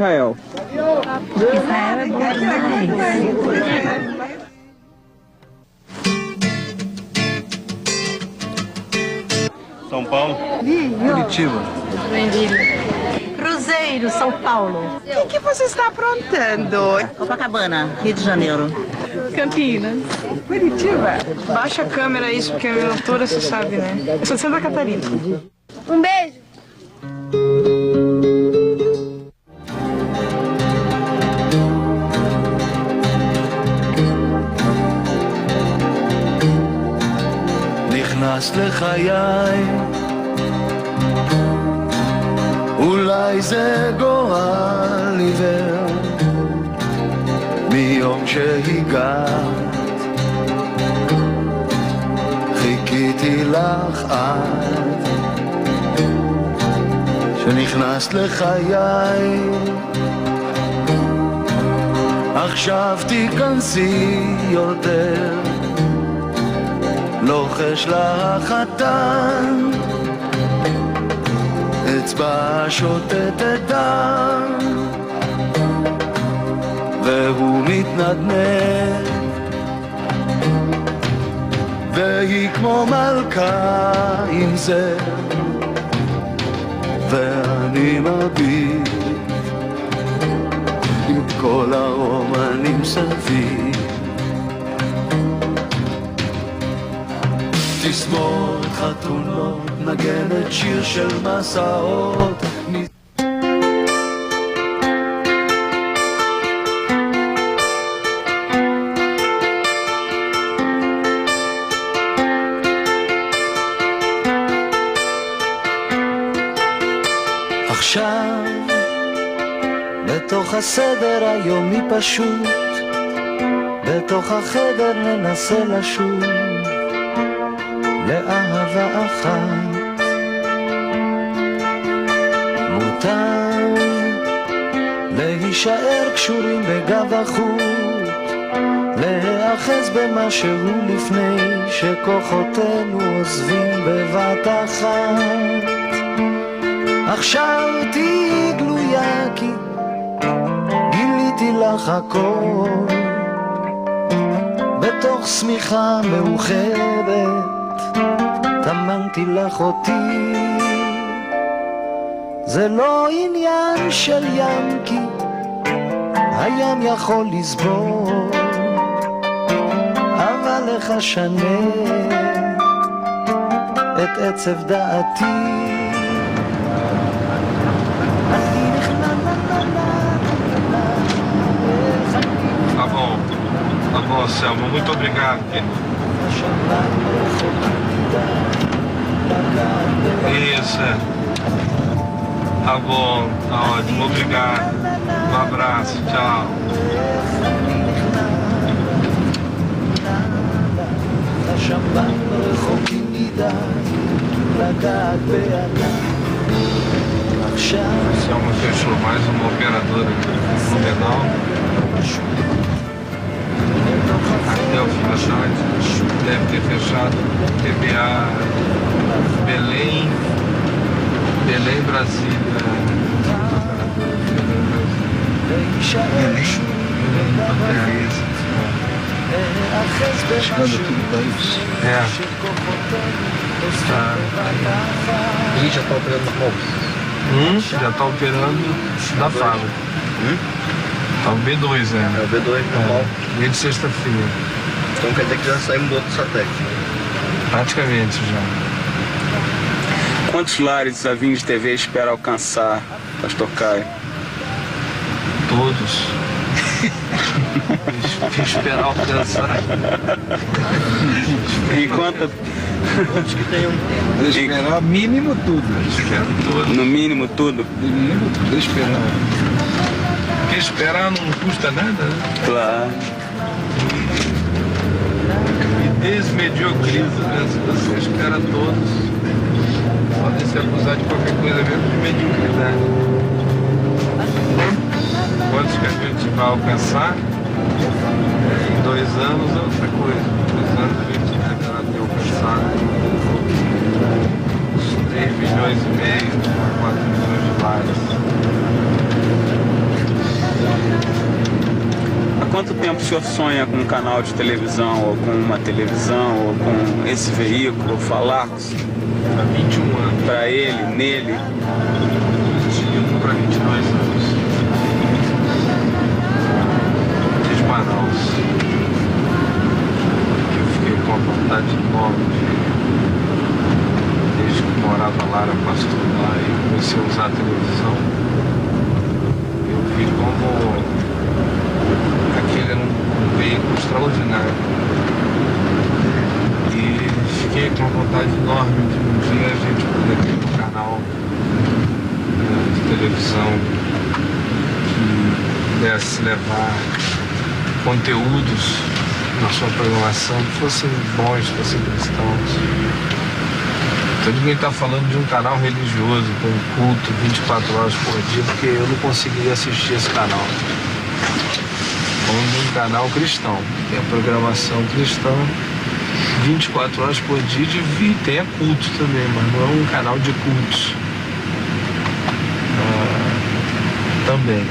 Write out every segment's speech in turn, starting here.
Israel? Israel é bom demais. São Paulo. Curitiba. Cruzeiro, São Paulo. O que você está aprontando? Copacabana, Rio de Janeiro. Campinas. Curitiba. Baixa a câmera isso, porque a minha altura você sabe, né? Eu sou de Santa Catarina. Um beijo. נכנס לחיי, אולי זה גורל עיוור, מיום שהגעת חיכיתי לך עד שנכנסת לחיי. עכשיו תיכנסי יותר, לוחש לך החתן, אצבע שותתת דם, והוא מתנדנד, והיא כמו מלכה עם זה, ואני מביט עם כל הרומנים סביב. תזמורת חתונות, נגנת שיר של מסעות. עכשיו, בתוך הסדר היומי פשוט, בתוך החדר ננסה לשוב לאהבה אחת. מותר להישאר קשורים בגב החוט, להיאחז במשהו לפני שכוחותינו עוזבים בבת אחת. עכשיו תהי גלויה כי גיליתי לך הכל, בתוך שמיכה מאוחדת טמנתי לך אותי. זה לא עניין של ים כי הים יכול לסבור, אבל לך שנה את עצב דעתי. Tá bom, Selma, muito obrigado, querido. Isso, é. Tá bom, tá ótimo, obrigado. Um abraço, tchau. Selma fechou mais uma operadora aqui no Menal. Até o fim da tarde deve ter fechado TBA Belém, Brasília. Chegando aqui no país. É. Tá. E já está operando na Fox. Já está operando da fábrica. Tá o B2, né? É o B2 normal. Desde sexta-feira. Então quer dizer que já saímos do outro satélite. Praticamente já. Quantos lares a Vinhos TV espera alcançar, Pastor Caio? Todos. Esperar alcançar. Enquanto... Quantos que tenham? Esperar mínimo tudo. Espero todos. No mínimo tudo? No mínimo tudo, esperar. Porque esperar não custa nada, né? Claro. E desmediocriza, né? Se você espera todos, podem se acusar de qualquer coisa mesmo de mediocridade. Quantos que a gente vai alcançar? Em 2 anos é outra coisa. 2 anos a gente deverá ter alcançado uns 3,5 milhões, 4 milhões de lares. quanto tempo o senhor sonha com um canal de televisão, ou com uma televisão, ou com esse veículo, falar Há 21 anos. para ele, nele? Indo para 22 anos. Desde Manaus. Eu fiquei com uma vontade enorme desde que morava lá, era pastor lá e comecei a usar a televisão. Eu vi como aquele era um veículo extraordinário. E fiquei com uma vontade enorme de um dia a gente poder ter um canal de televisão que pudesse levar conteúdos na sua programação que fossem bons, que fossem cristãos. Então ninguém está falando de um canal religioso, com um culto 24 horas por dia, porque eu não conseguiria assistir esse canal. Falando de um canal cristão, que tem a programação cristã 24 horas por dia e tem culto também, mas não é um canal de cultos. Também.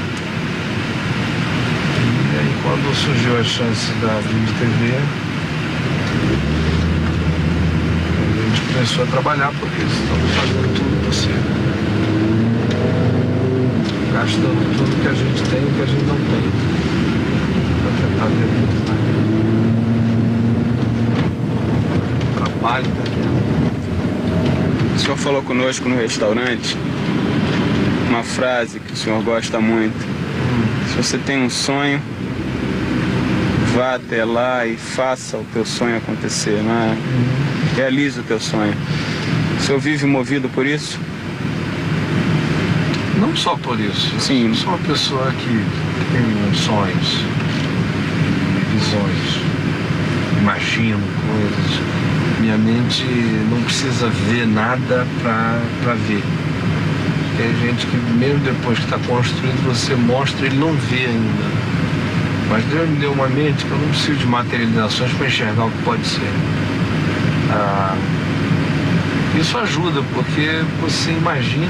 E aí quando surgiu a chance da Vídeo TV, a gente começou a trabalhar por isso, estamos fazendo tudo possível. Gastando tudo que a gente tem e que a gente não tem. Para tentar realizar. Trabalho daqui. O senhor falou conosco no restaurante uma frase que o senhor gosta muito. Se você tem um sonho, vá até lá e faça o teu sonho acontecer, não é? Realize o teu sonho. O senhor vive movido por isso? Não só por isso. Sim. Eu sou uma pessoa que tem sonhos, visões, imagino coisas. Minha mente não precisa ver nada para ver. Tem gente que mesmo depois que está construído, você mostra e ele não vê ainda. Mas Deus me deu uma mente que eu não preciso de materializações para enxergar o que pode ser. Isso ajuda, porque você imagina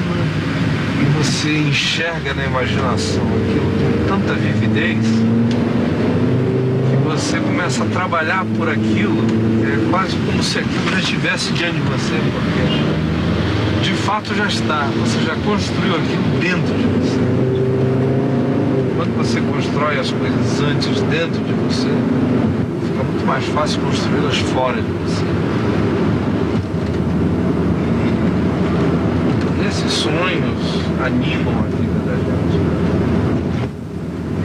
e você enxerga na imaginação aquilo com tanta vividez que você começa a trabalhar por aquilo, é quase como se aquilo já estivesse diante de você, porque de fato já está, você já construiu aquilo dentro de você. Quando você constrói as coisas antes dentro de você, fica muito mais fácil construí-las fora de você. E esses sonhos animam a vida da gente.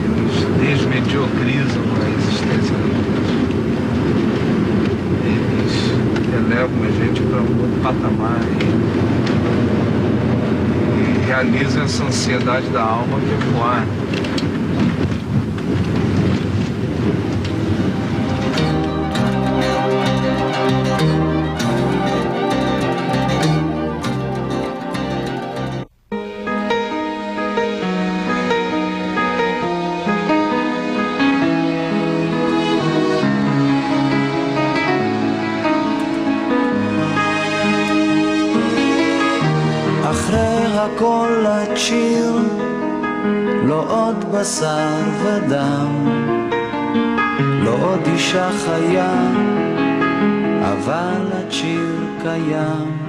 Eles desmediocrizam a existência da gente. Eles elevam a gente para um outro patamar e realizam essa ansiedade da alma que é voar. הכל השיר, לא עוד בשר ודם, לא עוד אישה חיה, אבל השיר קיים.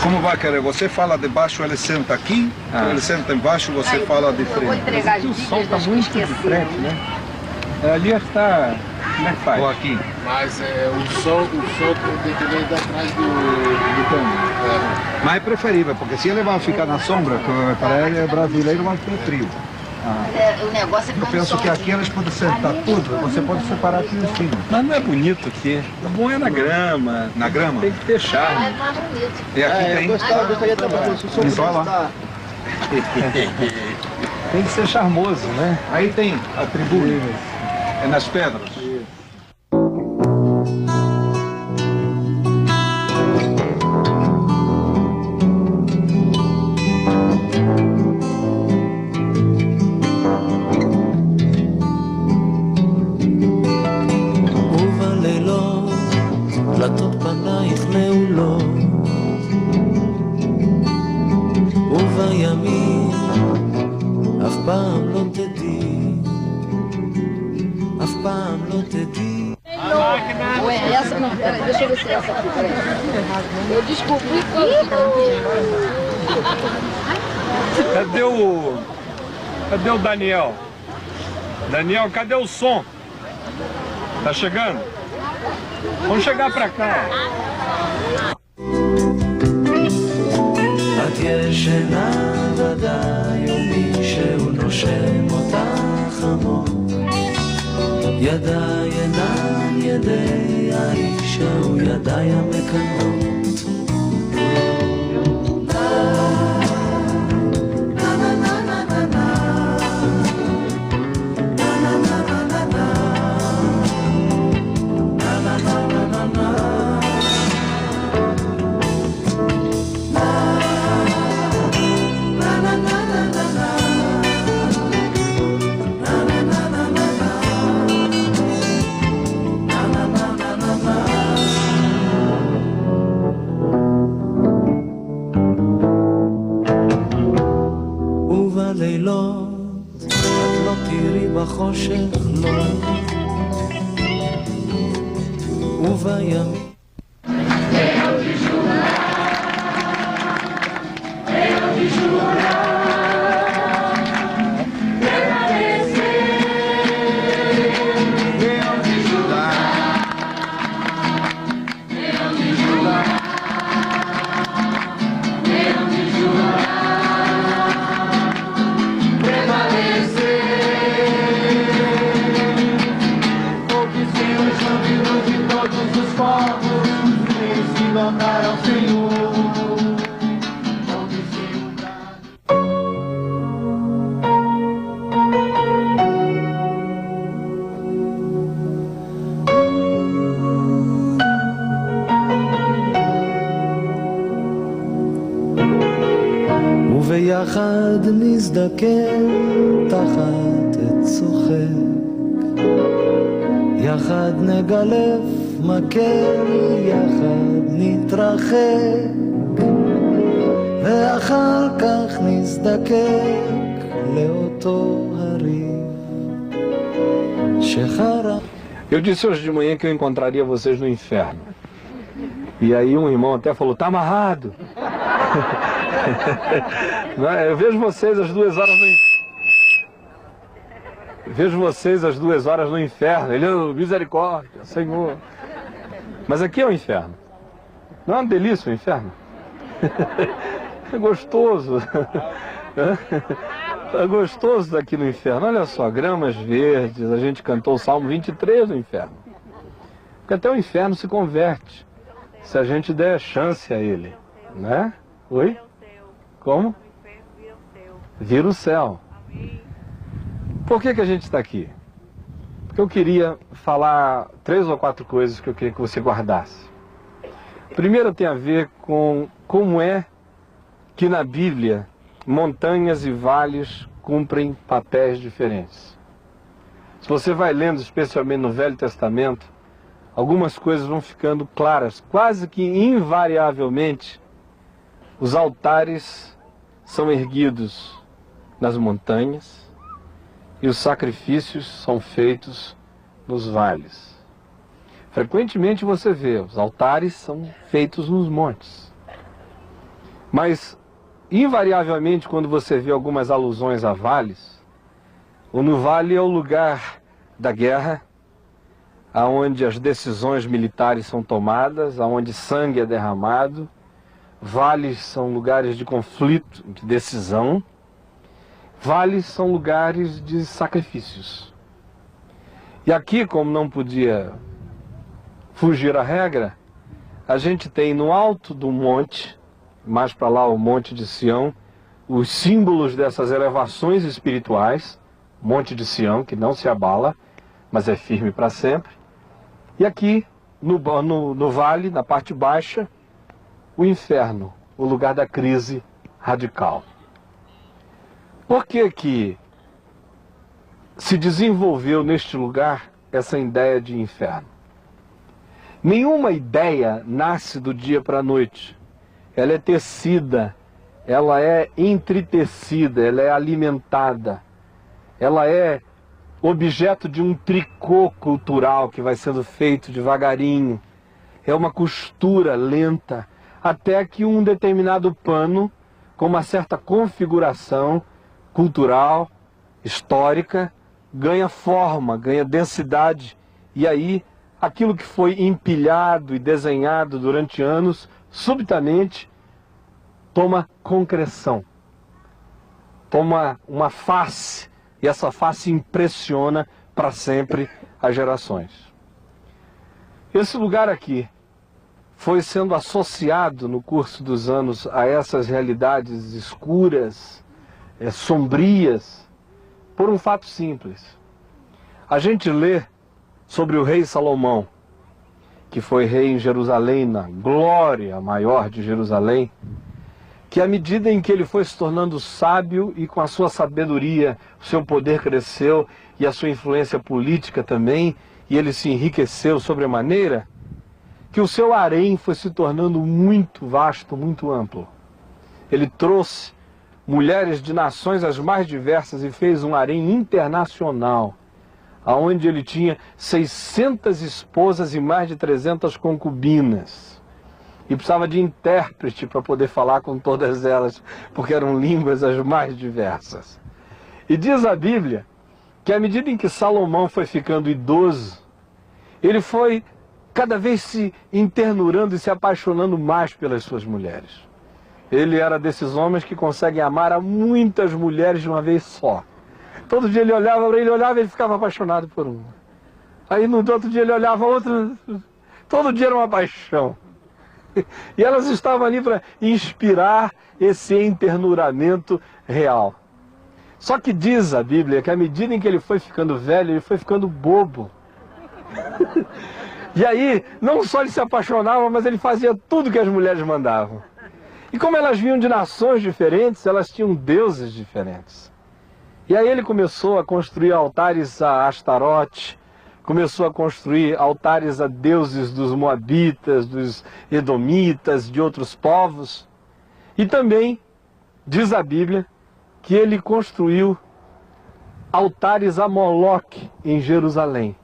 Como vai, querer? Você fala de baixo, ele senta aqui, ou ele senta embaixo, você fala de frente. O som está muito de frente, né? Ali está... Como é que faz? Ou aqui. Mas o som tem que vir atrás do câmbio. Mas é preferível, porque se ele vai ficar na sombra, para ele brasileiro vai ter frio. O negócio é Eu penso que aqui eles podem sentar tudo, você pode separar aqui em cima. Mas não é bonito aqui. O bom é na grama. Na grama? Tem que ter charme. E aqui tem. Gostaria de trabalhar se o som Então, olha lá. Tem que ser charmoso, né? Aí tem a tribuna. É nas pedras. ובלילות דלתות פנייך נעולות, ובימים אף פעם לא תדעי, אף פעם לא teddy. Ué, essa não, peraí, deixa eu ver se é essa aqui, peraí. Eu descobri que... Cadê o Daniel? Daniel, cadê o som? Tá chegando? Vamos chegar pra cá. את ישנה ודאי ומישהו נושם אותך עמוק ידיי אינם ידי האיש ההוא ידיי המקנות ובלילות את לא תראי בחושך לא ובימים וביחד נזדקן תחת עץ צוחק יחד נגלף מקל יחד נתרחק ואחר כך נזדקק לאותו הריב שחרב. Eu disse hoje de manhã que eu encontraria vocês no inferno. E aí um irmão até falou, tá amarrado. Eu vejo vocês às 2 horas no inferno. Vejo vocês às 2 horas no inferno. Ele, misericórdia, Senhor. Mas aqui é o inferno. Não é uma delícia o inferno? É gostoso. É gostoso daqui no inferno. Olha só, gramas verdes. A gente cantou o Salmo 23 no inferno. Porque até o inferno se converte se a gente der chance a ele, né? Oi? Como? Vira o céu. Por que a gente está aqui? Porque eu queria falar 3 ou 4 coisas que eu queria que você guardasse. Primeiro tem a ver com como é que na Bíblia montanhas e vales cumprem papéis diferentes. Se você vai lendo, especialmente no Velho Testamento, algumas coisas vão ficando claras, quase que invariavelmente. Os altares são erguidos nas montanhas e os sacrifícios são feitos nos vales. Frequentemente você vê, os altares são feitos nos montes. Mas, invariavelmente, quando você vê algumas alusões a vales, o no vale é o lugar da guerra, aonde as decisões militares são tomadas, aonde sangue é derramado. Vales são lugares de conflito, de decisão. Vales são lugares de sacrifícios. E aqui, como não podia fugir à regra, a gente tem no alto do monte, mais para lá o Monte de Sião, os símbolos dessas elevações espirituais, Monte de Sião, que não se abala, mas é firme para sempre. E aqui, no vale, na parte baixa, o inferno, o lugar da crise radical. Por que se desenvolveu neste lugar essa ideia de inferno? Nenhuma ideia nasce do dia para a noite. Ela é tecida ela é entritecida, ela é alimentada, ela é objeto de um tricô cultural que vai sendo feito devagarinho. É uma costura lenta, até que um determinado pano, com uma certa configuração cultural, histórica, ganha forma, ganha densidade, e aí aquilo que foi empilhado e desenhado durante anos, subitamente toma concreção, toma uma face, e essa face impressiona para sempre as gerações. Esse lugar aqui foi sendo associado no curso dos anos a essas realidades escuras, sombrias, por um fato simples. A gente lê sobre o rei Salomão, que foi rei em Jerusalém, na glória maior de Jerusalém, que à medida em que ele foi se tornando sábio e com a sua sabedoria, o seu poder cresceu e a sua influência política também, e ele se enriqueceu sobremaneira, que o seu harém foi se tornando muito vasto, muito amplo. Ele trouxe mulheres de nações as mais diversas e fez um harém internacional, onde ele tinha 600 esposas e mais de 300 concubinas. E precisava de intérprete para poder falar com todas elas, porque eram línguas as mais diversas. E diz a Bíblia que à medida em que Salomão foi ficando idoso, ele foi cada vez se internurando e se apaixonando mais pelas suas mulheres. Ele era desses homens que conseguem amar a muitas mulheres de uma vez só. Todo dia ele olhava para ele, e ele ficava apaixonado por uma. Aí no outro dia ele olhava outra, todo dia era uma paixão. E elas estavam ali para inspirar esse enternuramento real. Só que diz a Bíblia que à medida em que ele foi ficando velho, ele foi ficando bobo. E aí, não só ele se apaixonava, mas ele fazia tudo que as mulheres mandavam. E como elas vinham de nações diferentes, elas tinham deuses diferentes. E aí ele começou a construir altares a Astarote, começou a construir altares a deuses dos Moabitas, dos Edomitas, de outros povos. E também, diz a Bíblia, que ele construiu altares a Moloque em Jerusalém.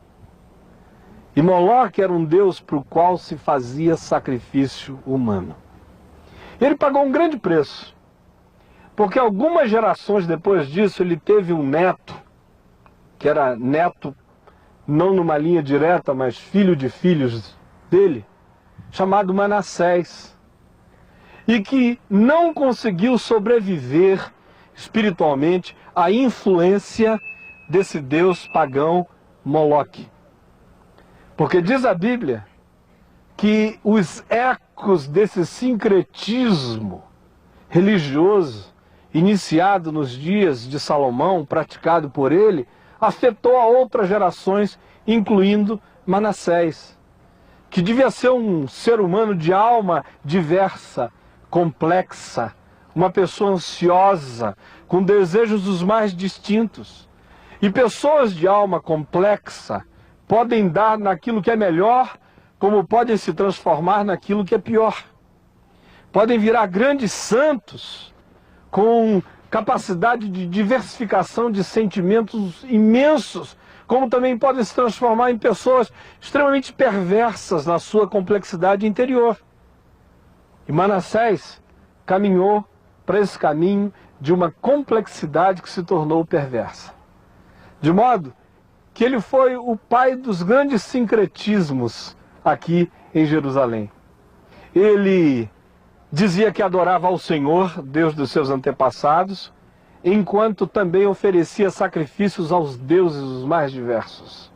E Moloque era um deus para o qual se fazia sacrifício humano. Ele pagou um grande preço, porque algumas gerações depois disso ele teve um neto, que era neto não numa linha direta, mas filho de filhos dele, chamado Manassés, e que não conseguiu sobreviver espiritualmente à influência desse deus pagão Moloque. Porque diz a Bíblia que os ecos desse sincretismo religioso, iniciado nos dias de Salomão, praticado por ele, afetou a outras gerações, incluindo Manassés, que devia ser um ser humano de alma diversa, complexa, uma pessoa ansiosa, com desejos os mais distintos. E pessoas de alma complexa podem dar naquilo que é melhor, como podem se transformar naquilo que é pior. Podem virar grandes santos, com capacidade de diversificação de sentimentos imensos, como também podem se transformar em pessoas extremamente perversas na sua complexidade interior. E Manassés caminhou para esse caminho de uma complexidade que se tornou perversa. De modo que ele foi o pai dos grandes sincretismos aqui em Jerusalém. Ele dizia que adorava ao Senhor, Deus dos seus antepassados, enquanto também oferecia sacrifícios aos deuses os mais diversos.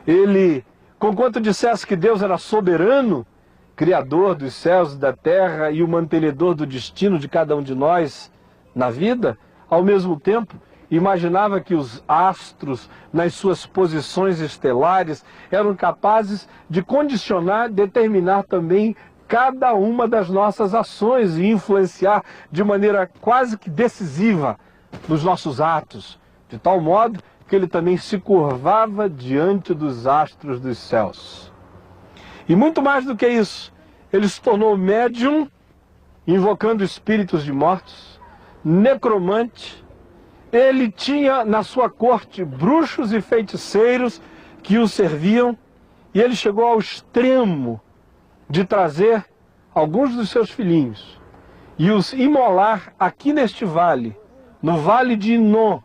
Ele, conquanto dissesse que Deus era soberano, criador dos céus e da terra e o mantenedor do destino de cada um de nós na vida, ao mesmo tempo imaginava que os astros, nas suas posições estelares, eram capazes de condicionar, determinar também cada uma das nossas ações e influenciar de maneira quase que decisiva nos nossos atos, de tal modo que ele também se curvava diante dos astros dos céus. E muito mais do que isso, ele se tornou médium invocando espíritos de mortos, necromante. Ele tinha na sua corte bruxos e feiticeiros que o serviam, e ele chegou ao extremo de trazer alguns dos seus filhinhos e os imolar aqui neste vale, no vale de Inom,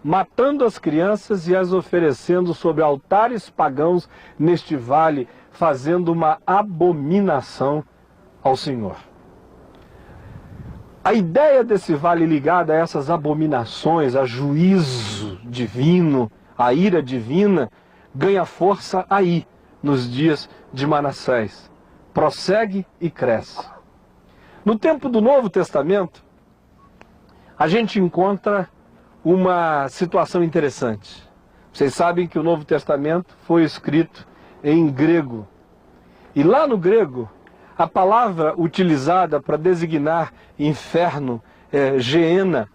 matando as crianças e as oferecendo sobre altares pagãos neste vale, fazendo uma abominação ao Senhor. A ideia desse vale ligada a essas abominações, a juízo divino, a ira divina, ganha força aí, nos dias de Manassés. Prossegue e cresce. No tempo do Novo Testamento, a gente encontra uma situação interessante. Vocês sabem que o Novo Testamento foi escrito em grego. E lá no grego, a palavra utilizada para designar inferno é Geena,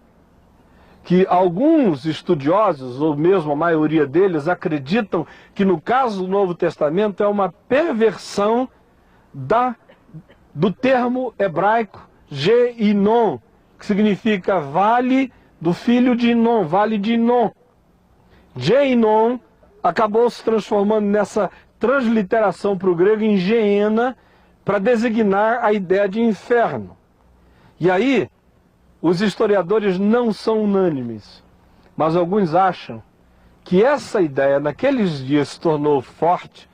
que alguns estudiosos, ou mesmo a maioria deles, acreditam que no caso do Novo Testamento é uma perversão do termo hebraico Geinom, que significa vale do filho de Inom, vale de Inom. Geinom acabou se transformando nessa transliteração para o grego em Geena, para designar a ideia de inferno. E aí, os historiadores não são unânimes, mas alguns acham que essa ideia naqueles dias se tornou forte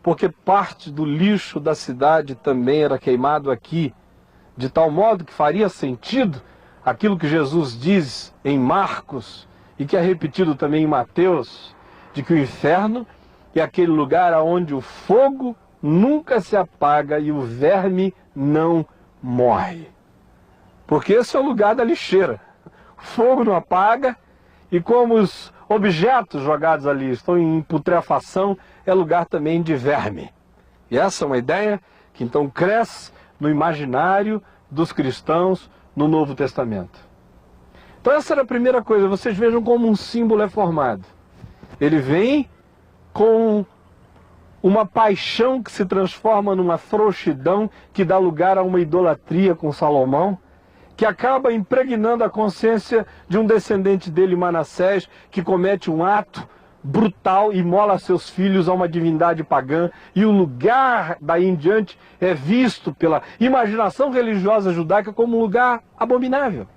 porque parte do lixo da cidade também era queimado aqui, de tal modo que faria sentido aquilo que Jesus diz em Marcos e que é repetido também em Mateus, de que o inferno é aquele lugar onde o fogo nunca se apaga e o verme não morre. Porque esse é o lugar da lixeira. O fogo não apaga e como os objetos jogados ali estão em putrefação, é lugar também de verme. E essa é uma ideia que então cresce no imaginário dos cristãos no Novo Testamento. Então essa era a primeira coisa, vocês vejam como um símbolo é formado. Ele vem com uma paixão que se transforma numa frouxidão que dá lugar a uma idolatria com Salomão, que acaba impregnando a consciência de um descendente dele, Manassés, que comete um ato brutal e imola seus filhos a uma divindade pagã, e o lugar daí em diante é visto pela imaginação religiosa judaica como um lugar abominável.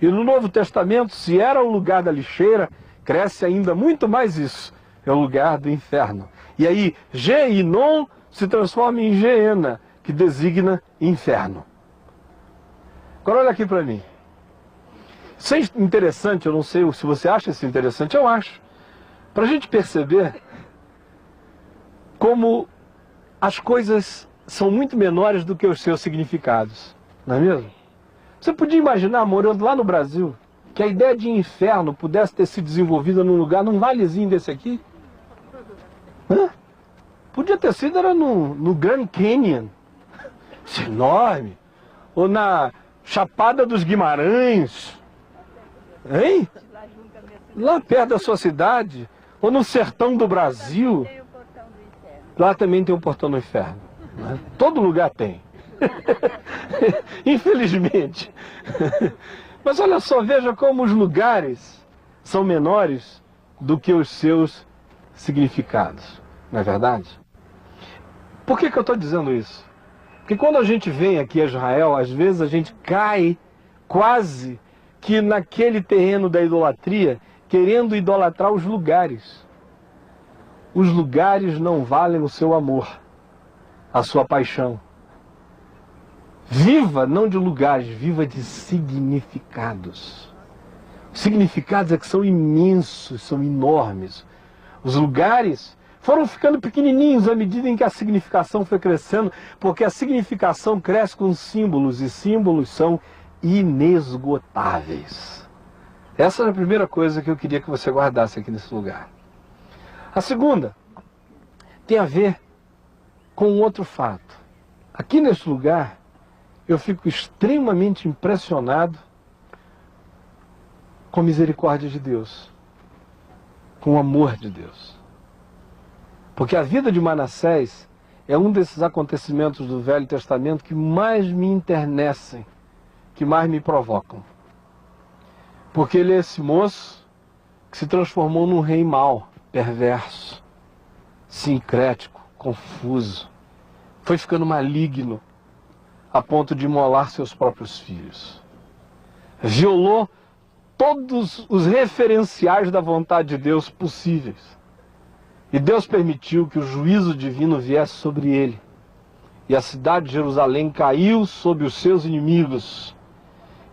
E no Novo Testamento, se era o lugar da lixeira, cresce ainda muito mais isso, é o lugar do inferno. E aí, Geinom se transforma em Geena, que designa inferno. Agora olha aqui para mim. Isso é interessante, eu não sei se você acha isso interessante, eu acho. Para a gente perceber como as coisas são muito menores do que os seus significados, não é mesmo? Você podia imaginar, morando lá no Brasil, que a ideia de inferno pudesse ter sido desenvolvida num lugar, num valezinho desse aqui? Hã? Podia ter sido era no Grand Canyon, isso é enorme, ou na Chapada dos Guimarães, hein? Lá perto da sua cidade, ou no sertão do Brasil, lá também tem um portão do inferno, né? Todo lugar tem. Infelizmente. Mas olha só, veja como os lugares são menores do que os seus significados, não é verdade? Por que eu estou dizendo isso? Porque quando a gente vem aqui a Israel, às vezes a gente cai quase que naquele terreno da idolatria, querendo idolatrar os lugares. Os lugares não valem o seu amor, a sua paixão. Viva não de lugares, viva de significados. Os significados é que são imensos, são enormes. Os lugares foram ficando pequenininhos à medida em que a significação foi crescendo, porque a significação cresce com símbolos, e símbolos são inesgotáveis. Essa era a primeira coisa que eu queria que você guardasse aqui nesse lugar. A segunda tem a ver com um outro fato. Aqui nesse lugar, eu fico extremamente impressionado com a misericórdia de Deus, com o amor de Deus. Porque a vida de Manassés é um desses acontecimentos do Velho Testamento que mais me enternecem, que mais me provocam. Porque ele é esse moço que se transformou num rei mau, perverso, sincrético, confuso. Foi ficando maligno a ponto de imolar seus próprios filhos. Violou todos os referenciais da vontade de Deus possíveis. E Deus permitiu que o juízo divino viesse sobre ele. E a cidade de Jerusalém caiu sob os seus inimigos.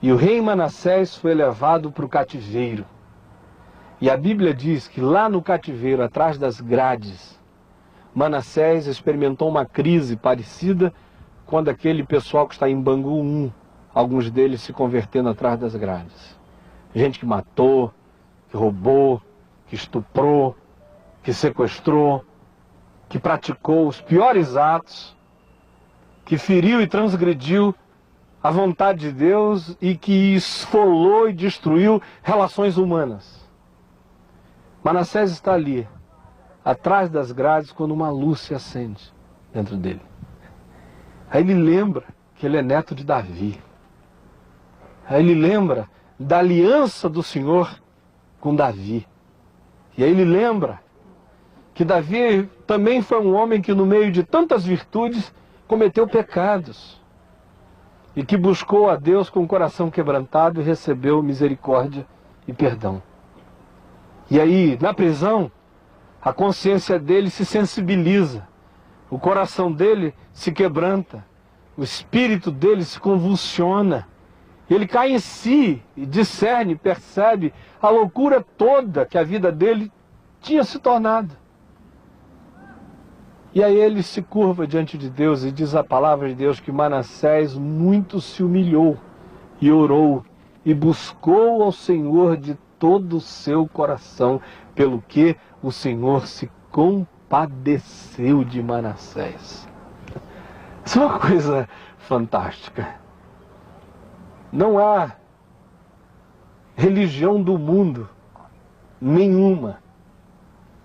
E o rei Manassés foi levado para o cativeiro. E a Bíblia diz que lá no cativeiro, atrás das grades, Manassés experimentou uma crise parecida com a daquele pessoal que está em Bangu 1, alguns deles se convertendo atrás das grades. Gente que matou, que roubou, que estuprou, que sequestrou, que praticou os piores atos, que feriu e transgrediu a vontade de Deus e que esfolou e destruiu relações humanas. Manassés está ali, atrás das grades, quando uma luz se acende dentro dele. Aí ele lembra que ele é neto de Davi. Aí ele lembra da aliança do Senhor com Davi. E aí ele lembra que Davi também foi um homem que, no meio de tantas virtudes, cometeu pecados. E que buscou a Deus com o coração quebrantado e recebeu misericórdia e perdão. E aí, na prisão, a consciência dele se sensibiliza, o coração dele se quebranta, o espírito dele se convulsiona, ele cai em si e discerne, percebe a loucura toda que a vida dele tinha se tornado. E aí ele se curva diante de Deus e diz a palavra de Deus que Manassés muito se humilhou e orou e buscou ao Senhor de todo o seu coração, pelo que o Senhor se compadeceu de Manassés. Isso é uma coisa fantástica. Não há religião do mundo nenhuma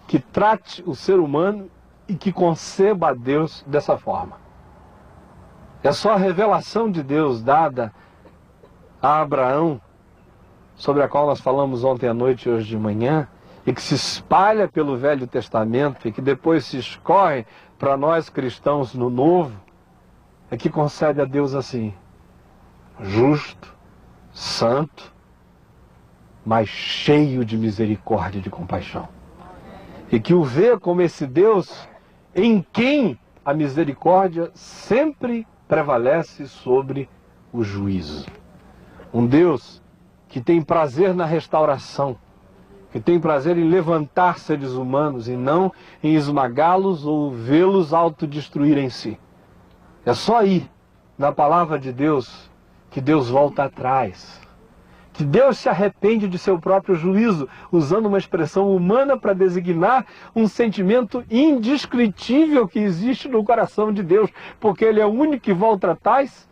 que trate o ser humano e que conceba a Deus dessa forma. É só a revelação de Deus dada a Abraão, sobre a qual nós falamos ontem à noite e hoje de manhã, e que se espalha pelo Velho Testamento e que depois se escorre para nós cristãos no Novo, é que concede a Deus assim: justo, santo, mas cheio de misericórdia e de compaixão. E que o vê como esse Deus em quem a misericórdia sempre prevalece sobre o juízo. Um Deus que tem prazer na restauração, que tem prazer em levantar seres humanos e não em esmagá-los ou vê-los autodestruir em si. É só aí, na palavra de Deus, que Deus volta atrás. Que Deus se arrepende de seu próprio juízo, usando uma expressão humana para designar um sentimento indescritível que existe no coração de Deus, porque Ele é o único que volta atrás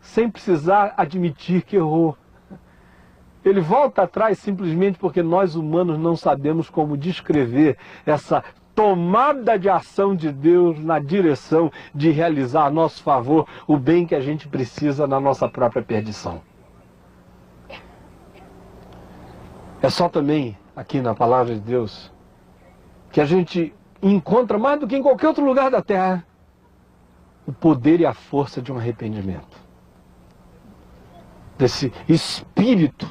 sem precisar admitir que errou. Ele volta atrás simplesmente porque nós humanos não sabemos como descrever essa tomada de ação de Deus na direção de realizar a nosso favor o bem que a gente precisa na nossa própria perdição. É só também aqui na palavra de Deus que a gente encontra, mais do que em qualquer outro lugar da terra, o poder e a força de um arrependimento. Desse espírito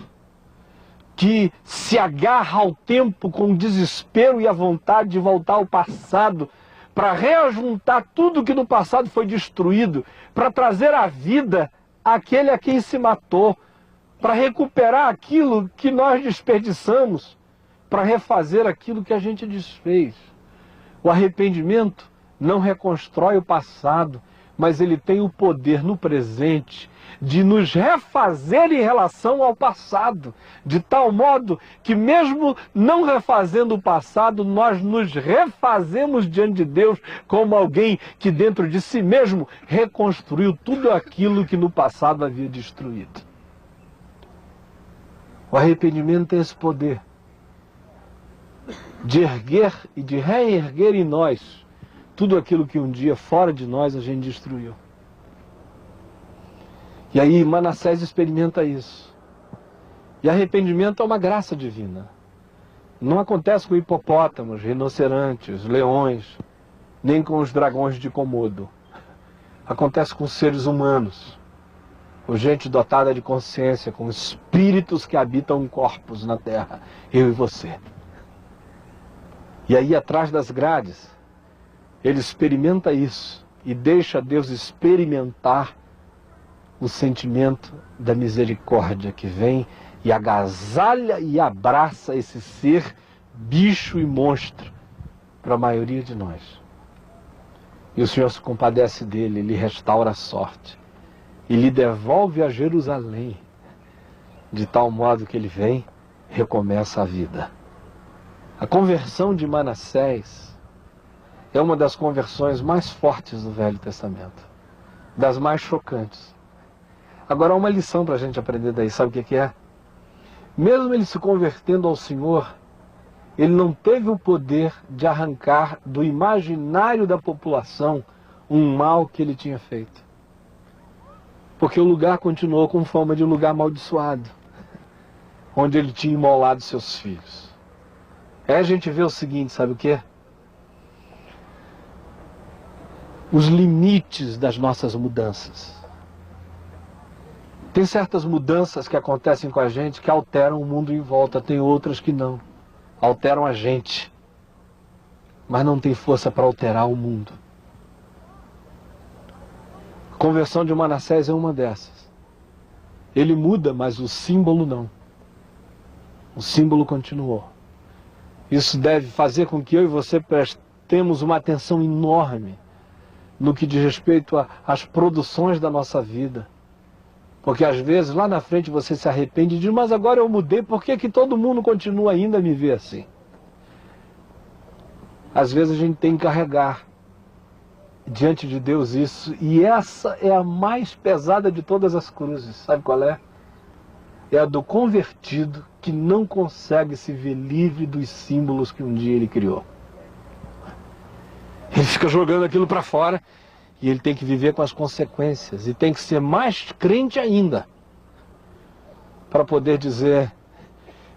que se agarra ao tempo com o desespero e a vontade de voltar ao passado, para reajuntar tudo que no passado foi destruído, para trazer à vida aquele a quem se matou, para recuperar aquilo que nós desperdiçamos, para refazer aquilo que a gente desfez. O arrependimento não reconstrói o passado, mas ele tem o poder no presente de nos refazer em relação ao passado, de tal modo que mesmo não refazendo o passado, nós nos refazemos diante de Deus como alguém que dentro de si mesmo reconstruiu tudo aquilo que no passado havia destruído. O arrependimento tem esse poder de erguer e de reerguer em nós tudo aquilo que um dia fora de nós a gente destruiu. E aí Manassés experimenta isso. E arrependimento é uma graça divina. Não acontece com hipopótamos, rinocerontes, leões, nem com os dragões de Komodo. Acontece com seres humanos, com gente dotada de consciência, com espíritos que habitam corpos na terra, eu e você. E aí atrás das grades, ele experimenta isso e deixa Deus experimentar o sentimento da misericórdia que vem e agasalha e abraça esse ser, bicho e monstro, para a maioria de nós. E o Senhor se compadece dele, lhe restaura a sorte e lhe devolve a Jerusalém, de tal modo que ele vem, recomeça a vida. A conversão de Manassés é uma das conversões mais fortes do Velho Testamento, das mais chocantes. Agora há uma lição para a gente aprender daí, sabe o que é? Mesmo ele se convertendo ao Senhor, ele não teve o poder de arrancar do imaginário da população um mal que ele tinha feito. Porque o lugar continuou com fama de um lugar amaldiçoado, onde ele tinha imolado seus filhos. Aí a gente vê o seguinte, sabe o que? Os limites das nossas mudanças. Tem certas mudanças que acontecem com a gente que alteram o mundo em volta, tem outras que não. Alteram a gente, mas não tem força para alterar o mundo. A conversão de Manassés é uma dessas. Ele muda, mas o símbolo não. O símbolo continuou. Isso deve fazer com que eu e você prestemos uma atenção enorme no que diz respeito às produções da nossa vida. Porque às vezes lá na frente você se arrepende e diz, mas agora eu mudei, por que todo mundo continua ainda a me ver assim? Às vezes a gente tem que carregar diante de Deus isso, e essa é a mais pesada de todas as cruzes, sabe qual é? É a do convertido que não consegue se ver livre dos símbolos que um dia ele criou. Ele fica jogando aquilo para fora e ele tem que viver com as consequências e tem que ser mais crente ainda para poder dizer,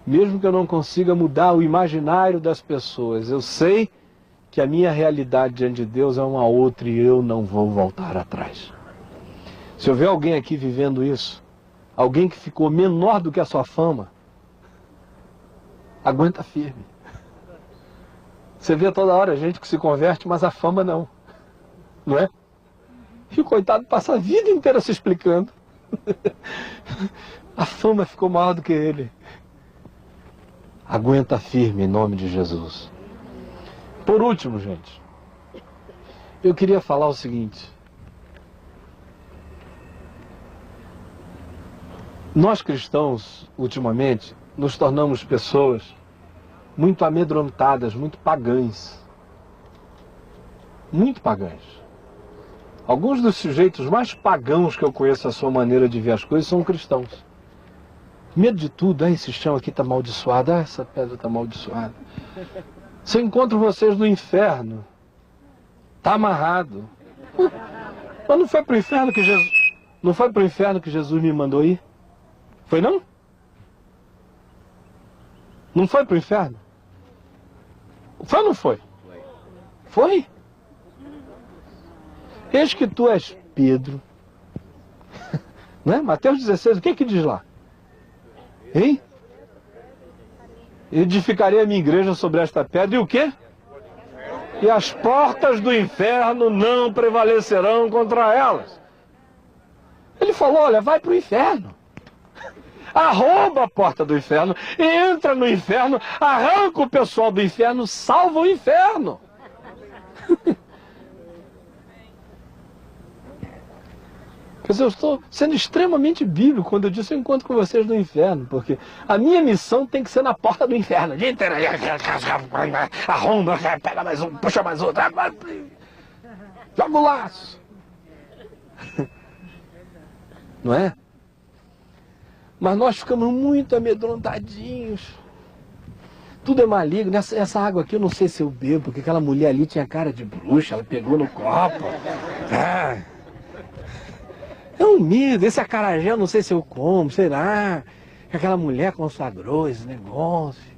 mesmo que eu não consiga mudar o imaginário das pessoas, eu sei que a minha realidade diante de Deus é uma outra e eu não vou voltar atrás. Se houver alguém aqui vivendo isso, alguém que ficou menor do que a sua fama, aguenta firme. Você vê toda hora gente que se converte, mas a fama não. Não é? E o coitado passa a vida inteira se explicando. A fama ficou maior do que ele. Aguenta firme em nome de Jesus. Por último, gente, eu queria falar o seguinte. Nós cristãos, ultimamente, nos tornamos pessoas muito amedrontadas, muito pagãs. Muito pagãs. Alguns dos sujeitos mais pagãos que eu conheço a sua maneira de ver as coisas são cristãos. Medo de tudo, esse chão aqui está amaldiçoado, essa pedra está amaldiçoada. Se eu encontro vocês no inferno, está amarrado. Mas não foi para o inferno que Jesus, não foi para o inferno que Jesus me mandou ir? Foi não? Não foi para o inferno? Foi ou não foi? Foi? Eis que tu és Pedro. Não é? Mateus 16, o que que diz lá? Hein? Edificarei a minha igreja sobre esta pedra e o quê? E as portas do inferno não prevalecerão contra elas. Ele falou, olha, vai para o inferno. Arromba a porta do inferno, entra no inferno, arranca o pessoal do inferno, salva o inferno. Quer dizer, eu estou sendo extremamente bíblico quando eu disse eu encontro com vocês no inferno, porque a minha missão tem que ser na porta do inferno. Arromba, pega mais um, puxa mais outro, joga o laço. Não é? Mas nós ficamos muito amedrontadinhos. Tudo é maligno. Essa água aqui eu não sei se eu bebo, porque aquela mulher ali tinha cara de bruxa, ela pegou no copo. É um medo. Esse acarajé eu não sei se eu como, sei lá. Aquela mulher consagrou esse negócio.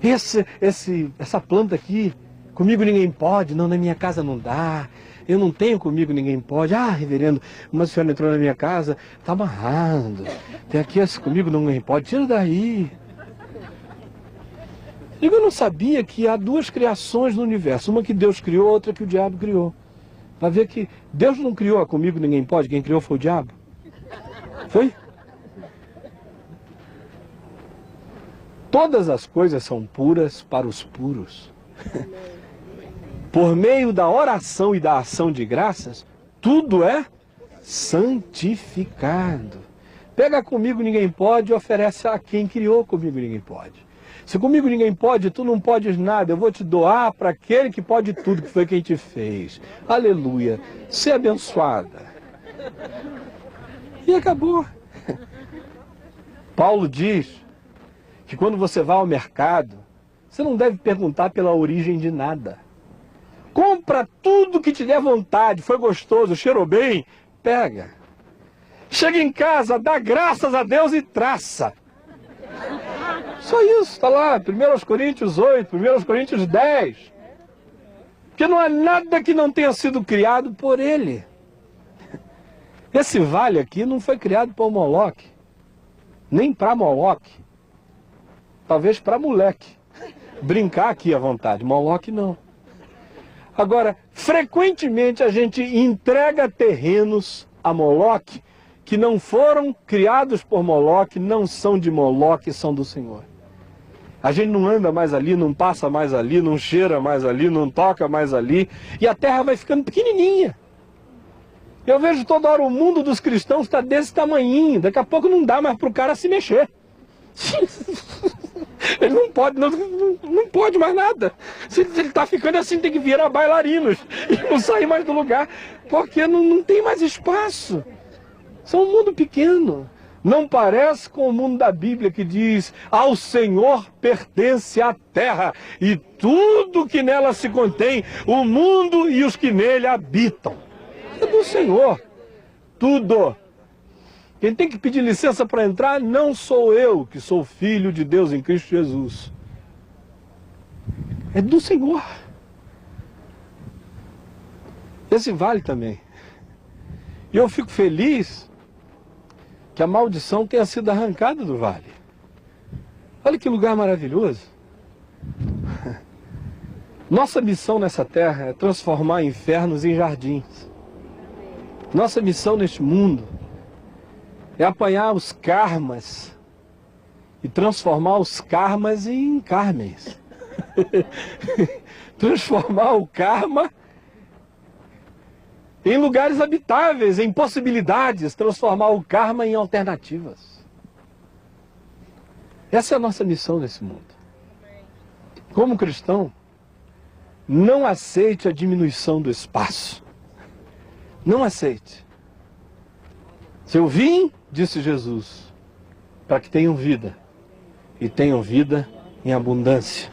Essa planta aqui, comigo ninguém pode, não, na minha casa não dá. Eu não tenho comigo ninguém pode. Ah, reverendo, uma senhora entrou na minha casa, tá amarrado. Tem aqui esse comigo ninguém pode, tira daí. Eu não sabia que há duas criações no universo, uma que Deus criou, outra que o diabo criou. Vai ver que Deus não criou a comigo ninguém pode, quem criou foi o diabo. Foi? Todas as coisas são puras para os puros. Por meio da oração e da ação de graças, tudo é santificado. Pega comigo ninguém pode e oferece a quem criou comigo ninguém pode. Se comigo ninguém pode, tu não podes nada, eu vou te doar para aquele que pode tudo, que foi quem te fez. Aleluia. Ser abençoada. E acabou. Paulo diz que quando você vai ao mercado, você não deve perguntar pela origem de nada. Compra tudo que te der vontade, foi gostoso, cheirou bem, pega. Chega em casa, dá graças a Deus e traça. Só isso, está lá, 1 Coríntios 8, 1 Coríntios 10. Porque não há nada que não tenha sido criado por ele. Esse vale aqui não foi criado por Moloque, nem para Moloque. Talvez para moleque. Brincar aqui à vontade, Moloque não. Agora, frequentemente a gente entrega terrenos a Moloque que não foram criados por Moloque, não são de Moloque, são do Senhor. A gente não anda mais ali, não passa mais ali, não cheira mais ali, não toca mais ali, e a terra vai ficando pequenininha. Eu vejo toda hora o mundo dos cristãos está desse tamanhinho, daqui a pouco não dá mais para o cara se mexer. Ele não pode mais nada. Se ele está ficando assim, tem que virar bailarinos e não sair mais do lugar, porque não tem mais espaço. São um mundo pequeno. Não parece com o mundo da Bíblia que diz: ao Senhor pertence a terra e tudo que nela se contém, o mundo e os que nele habitam. É do Senhor. Tudo. Quem tem que pedir licença para entrar não sou eu, que sou filho de Deus em Cristo Jesus. É do Senhor. Esse vale também. E eu fico feliz que a maldição tenha sido arrancada do vale. Olha que lugar maravilhoso. Nossa missão nessa terra é transformar infernos em jardins. Nossa missão neste mundo é apanhar os karmas e transformar os karmas em carmens. Transformar o karma em lugares habitáveis, em possibilidades, transformar o karma em alternativas. Essa é a nossa missão nesse mundo. Como cristão, não aceite a diminuição do espaço. Não aceite. Se eu vim, disse Jesus, para que tenham vida, e tenham vida em abundância.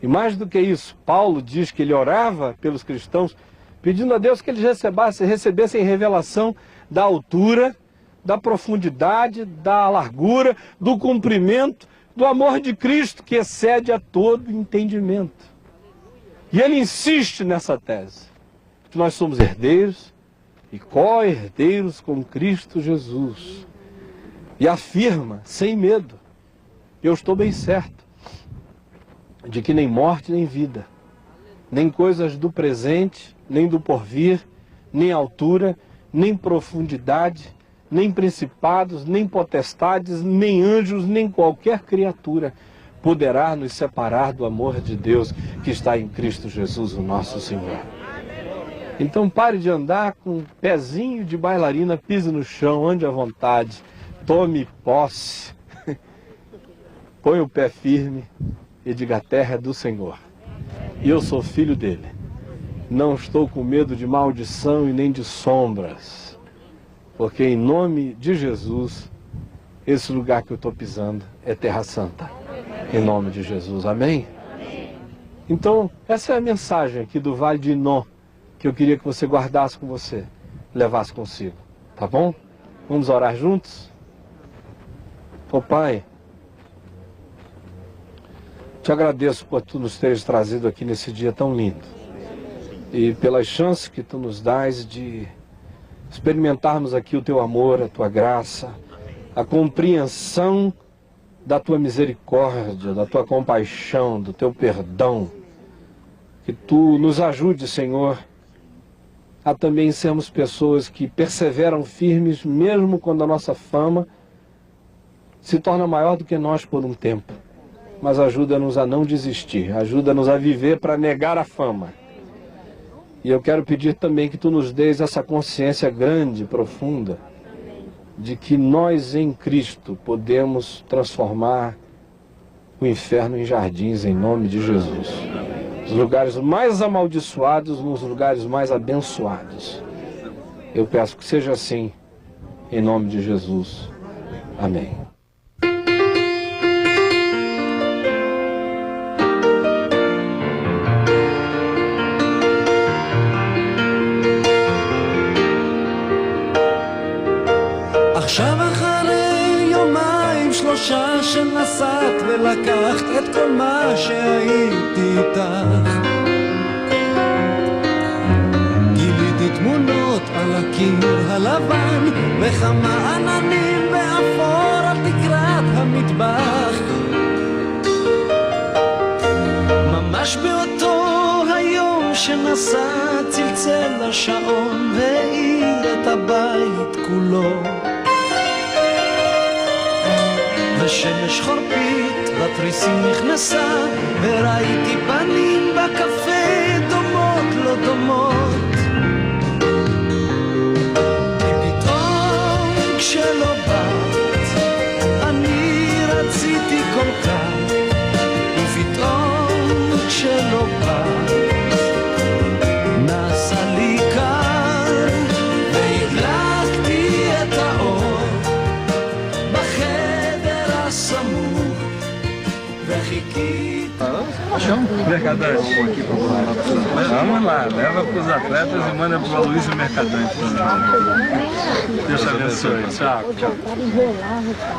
E mais do que isso, Paulo diz que ele orava pelos cristãos, pedindo a Deus que eles recebessem revelação da altura, da profundidade, da largura, do comprimento, do amor de Cristo, que excede a todo entendimento. E ele insiste nessa tese, que nós somos herdeiros e co-herdeiros com Cristo Jesus. E afirma, sem medo, eu estou bem certo, de que nem morte nem vida, nem coisas do presente, nem do porvir, nem altura, nem profundidade, nem principados, nem potestades, nem anjos, nem qualquer criatura poderá nos separar do amor de Deus que está em Cristo Jesus, o nosso Senhor. Então pare de andar com um pezinho de bailarina, pise no chão, ande à vontade, tome posse, põe o pé firme e diga: a terra é do Senhor e eu sou filho dele. Não estou com medo de maldição e nem de sombras, porque em nome de Jesus, esse lugar que eu estou pisando é Terra Santa. Em nome de Jesus, amém? Então, essa é a mensagem aqui do Vale de Inom, que eu queria que você guardasse com você, levasse consigo, tá bom? Vamos orar juntos? Ô Pai, te agradeço por tu nos teres trazido aqui nesse dia tão lindo e pelas chances que tu nos dás de experimentarmos aqui o teu amor, a tua graça, a compreensão da tua misericórdia, da tua compaixão, do teu perdão. Que tu nos ajude, Senhor, a também sermos pessoas que perseveram firmes mesmo quando a nossa fama se torna maior do que nós por um tempo. Mas ajuda-nos a não desistir, ajuda-nos a viver para negar a fama. E eu quero pedir também que tu nos dês essa consciência grande, profunda, de que nós em Cristo podemos transformar o inferno em jardins, em nome de Jesus. Os lugares mais amaldiçoados nos lugares mais abençoados. Eu peço que seja assim, em nome de Jesus. Amém. עכשיו אחרי יומיים שלושה שנסעת ולקחת את כל מה שהייתי איתך, גיליתי תמונות על הקיר הלבן וכמה עננים באפור על תקרת המטבח. ממש באותו היום שנסע צלצל השעון והאיר את הבית כולו, ושמש חורפית בתריסים נכנסה וראיתי פנים בקפה דומות לא דומות, ופתאום כשלא באת אני רציתי כל כך, ופתאום כשלא באת נעשה לי קר והדלקתי את האור סמוך וחיכיתי. Mercadante. Vamos lá, leva para os atletas e manda para o Aloysio Mercadante também. Deus te abençoe. Tchau, tchau.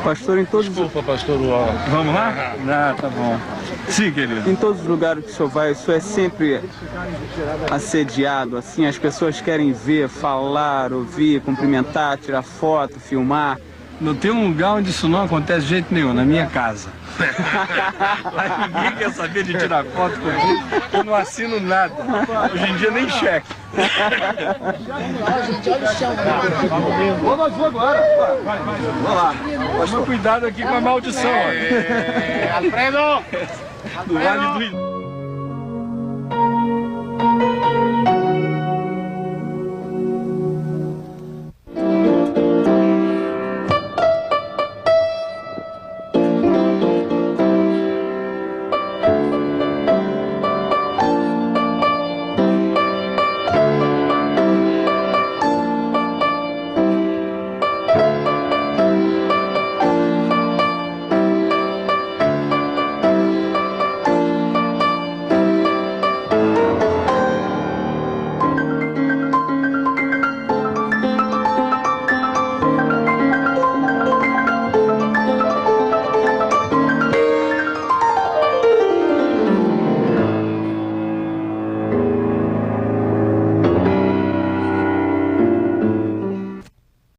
Pastor, em todos... Desculpa, pastor. Vamos lá? Ah, tá bom. Sim, querido. Em todos os lugares que o senhor vai, o senhor é sempre assediado, assim, as pessoas querem ver, falar, ouvir, cumprimentar, tirar foto, filmar. Não tem um lugar onde isso não acontece de jeito nenhum, na minha casa. Lá ninguém quer saber de tirar foto comigo, eu não assino nada. Hoje em dia nem cheque. Ó, gente, olha o chão. Vamos agora. Vai. Vamos lá. Toma cuidado aqui com a maldição. Alfredo! Do Vale do